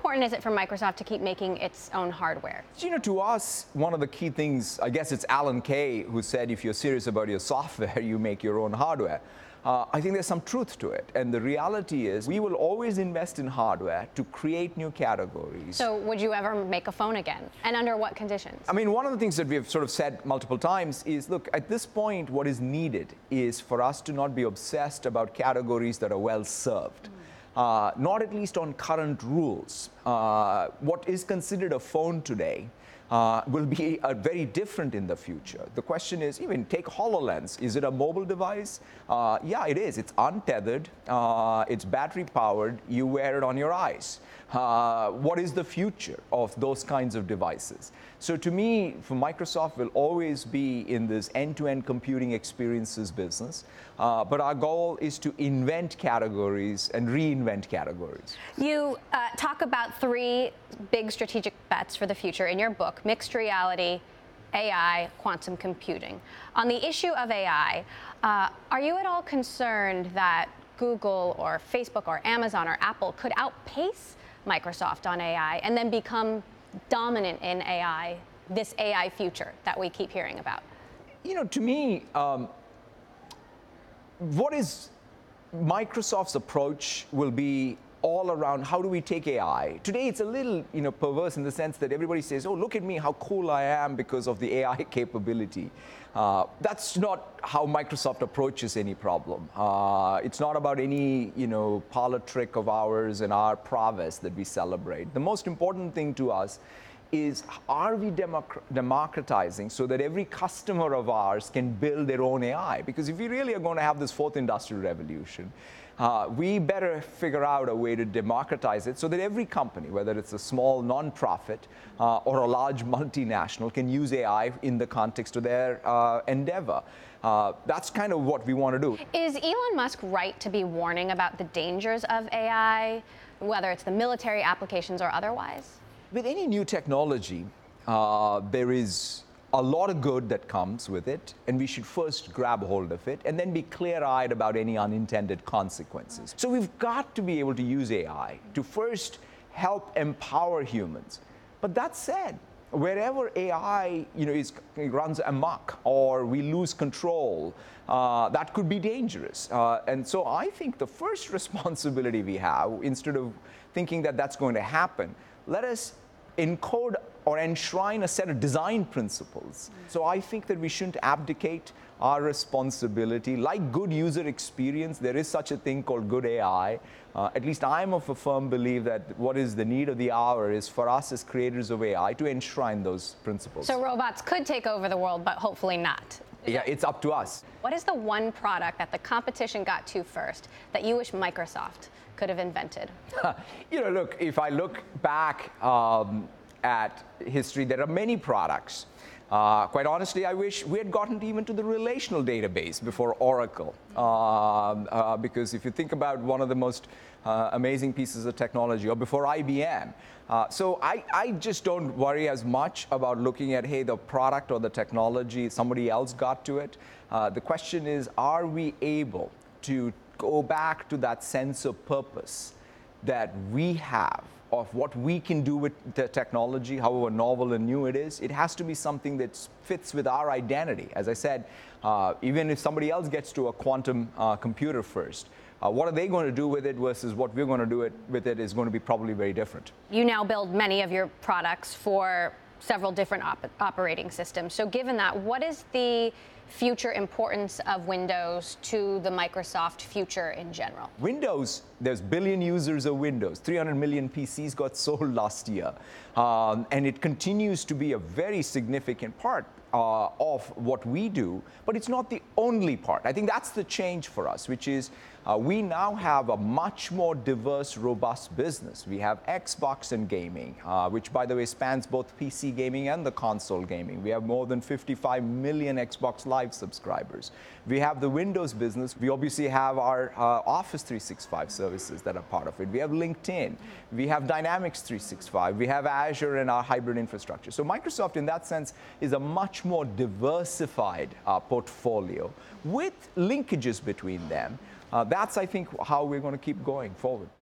important is it for Microsoft to keep making its own hardware? To us, one of the key things, I guess it's Alan Kay who said, if you're serious about your software, you make your own hardware. I think there's some truth to it. And the reality is we will always invest in hardware to create new categories. So would you ever make a phone again? And under what conditions? I mean, one of the things that we've sort of said multiple times is, look, at this point, what is needed is for us to not be obsessed about categories that are well served. Not at least on current rules. What is considered a phone today will be very different in the future. The question is, even take HoloLens. Is it a mobile device? Yeah, it is. It's untethered. It's battery powered. You wear it on your eyes. What is the future of those kinds of devices? So to me, for Microsoft will always be in this end-to-end computing experiences business. But our goal is to invent categories and reinvent categories. You talk about 3 big strategic bets for the future in your book: mixed reality, AI, quantum computing. On the issue of AI, are you at all concerned that Google or Facebook or Amazon or Apple could outpace Microsoft on AI and then become dominant in AI, this AI future that we keep hearing about? To me, what is Microsoft's approach will be all around how do we take AI. Today it's a little perverse in the sense that everybody says, oh, look at me, how cool I am because of the AI capability. That's not how Microsoft approaches any problem. It's not about any parlor trick of ours and our prowess that we celebrate. The most important thing to us is, are we democratizing so that every customer of ours can build their own AI? Because if we really are going to have this 4th industrial revolution, we better figure out a way to democratize it so that every company, whether it's a small nonprofit or a large multinational, can use AI in the context of their endeavor. That's kind of what we want to do. Is Elon Musk right to be warning about the dangers of AI, whether it's the military applications or otherwise? With any new technology, there is a lot of good that comes with it, and we should first grab hold of it and then be clear-eyed about any unintended consequences. So we've got to be able to use AI to first help empower humans. But that said, wherever AI runs amok or we lose control, that could be dangerous. And so I think the first responsibility we have, instead of thinking that that's going to happen, let us encode or enshrine a set of design principles. So I think that we shouldn't abdicate our responsibility. Like good user experience, there is such a thing called good AI. At least I'm of a firm belief that what is the need of the hour is for us as creators of AI to enshrine those principles. So robots could take over the world, but hopefully not. Yeah, it's up to us. What is the one product that the competition got to first that you wish Microsoft could have invented? Look, if I look back at history, there are many products. Quite honestly, I wish we had gotten even to the relational database before Oracle. Because if you think about one of the most amazing pieces of technology, or before IBM. So I just don't worry as much about looking at, hey, the product or the technology, somebody else got to it. The question is, are we able to go back to that sense of purpose that we have of what we can do with the technology, however novel and new it is? It has to be something that fits with our identity. As I said, even if somebody else gets to a quantum computer first, what are they going to do with it versus what we're going to do with it is going to be probably very different. You now build many of your products for several different operating systems. So given that, what is the future importance of Windows to the Microsoft future in general? Windows, there's billion users of Windows. 300 million PCs got sold last year. And it continues to be a very significant part of what we do, but it's not the only part. I think that's the change for us, which is we now have a much more diverse, robust business. We have Xbox and gaming, which, by the way, spans both PC gaming and the console gaming. We have more than 55 million Xbox Live subscribers. We have the Windows business. We obviously have our Office 365 services that are part of it. We have LinkedIn. We have Dynamics 365. We have Azure and our hybrid infrastructure. So Microsoft, in that sense, is a much more diversified portfolio with linkages between them. That's, I think, how we're going to keep going forward.